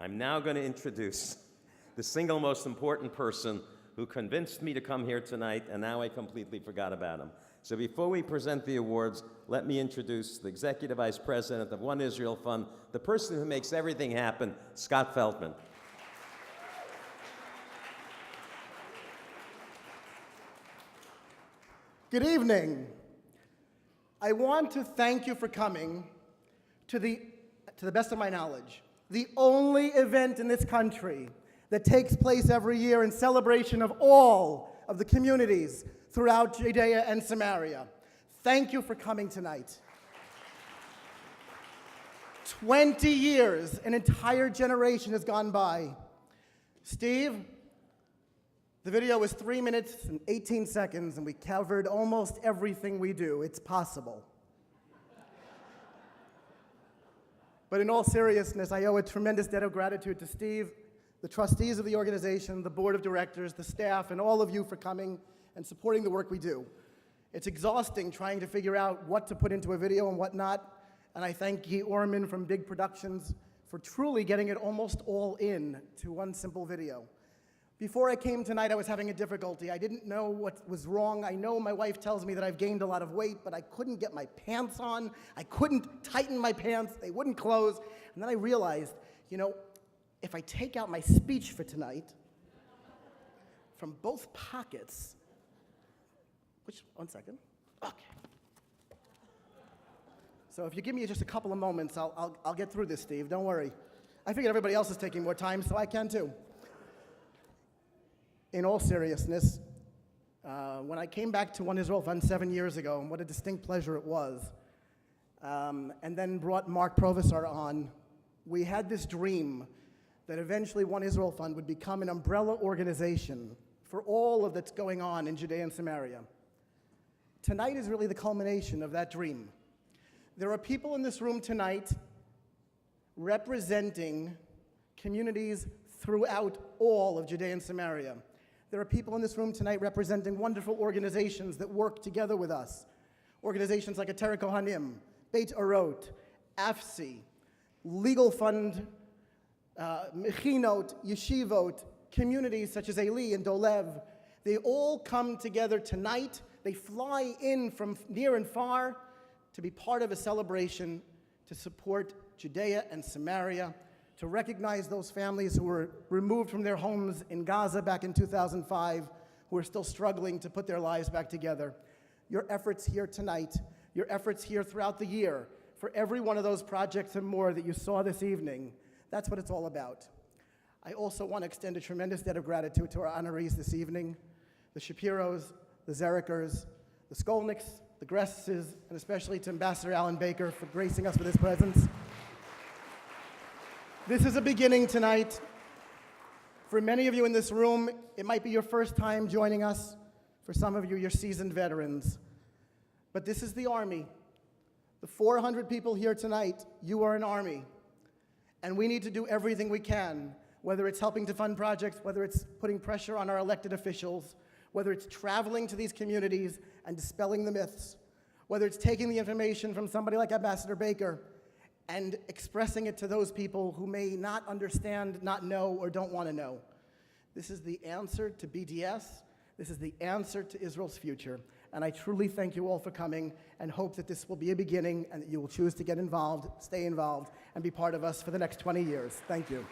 I'm now going to introduce the single most important person who convinced me to come here tonight, and now I completely forgot about him. So before we present the awards, let me introduce the Executive Vice President of One Israel Fund, the person who makes everything happen, Scott Feltman. Good evening. I want to thank you for coming to the best of my knowledge, the only event in this country that takes place every year in celebration of all of the communities throughout Judea and Samaria. Thank you for coming tonight. 20 years, an entire generation has gone by. Steve, the video was 3 minutes and 18 seconds, and we covered almost everything we do. It's possible. But in all seriousness, I owe a tremendous debt of gratitude to Steve, the trustees of the organization, the board of directors, the staff, and all of you for coming and supporting the work we do. It's exhausting trying to figure out what to put into a video and what not, and I thank Guy Orman from Big Productions for truly getting it almost all in to one simple video. Before I came tonight, I was having a difficulty. I didn't know what was wrong. I know my wife tells me that I've gained a lot of weight, but I couldn't get my pants on. I couldn't tighten my pants. They wouldn't close. And then I realized, if I take out my speech for tonight from both pockets, one second. Okay. So if you give me just a couple of moments, I'll get through this, Steve. Don't worry. I figured everybody else is taking more time, so I can too. In all seriousness, when I came back to One Israel Fund 7 years ago, and what a distinct pleasure it was, and then brought Mark Provisor on, we had this dream that eventually One Israel Fund would become an umbrella organization for all of that's going on in Judea and Samaria. Tonight is really the culmination of that dream. There are people in this room tonight representing communities throughout all of Judea and Samaria. There are people in this room tonight representing wonderful organizations that work together with us. Organizations like Ateret Kohanim, Beit Orot, AFSI, Legal Fund, Mechinot, Yeshivot, communities such as Eli and Dolev. They all come together tonight. They fly in from near and far to be part of a celebration to support Judea and Samaria, to recognize those families who were removed from their homes in Gaza back in 2005, who are still struggling to put their lives back together. Your efforts here tonight, your efforts here throughout the year, for every one of those projects and more that you saw this evening, that's what it's all about. I also want to extend a tremendous debt of gratitude to our honorees this evening, the Shapiros, the Zerikers, the Skolnicks, the Gresses, and especially to Ambassador Alan Baker for gracing us with his presence. This is a beginning tonight. For many of you in this room, it might be your first time joining us. For some of you, you're seasoned veterans. But this is the Army. The 400 people here tonight, you are an Army. And we need to do everything we can, whether it's helping to fund projects, whether it's putting pressure on our elected officials, whether it's traveling to these communities and dispelling the myths, whether it's taking the information from somebody like Ambassador Baker and expressing it to those people who may not understand, not know, or don't want to know. This is the answer to BDS. This is the answer to Israel's future. And I truly thank you all for coming and hope that this will be a beginning and that you will choose to get involved, stay involved, and be part of us for the next 20 years. Thank you.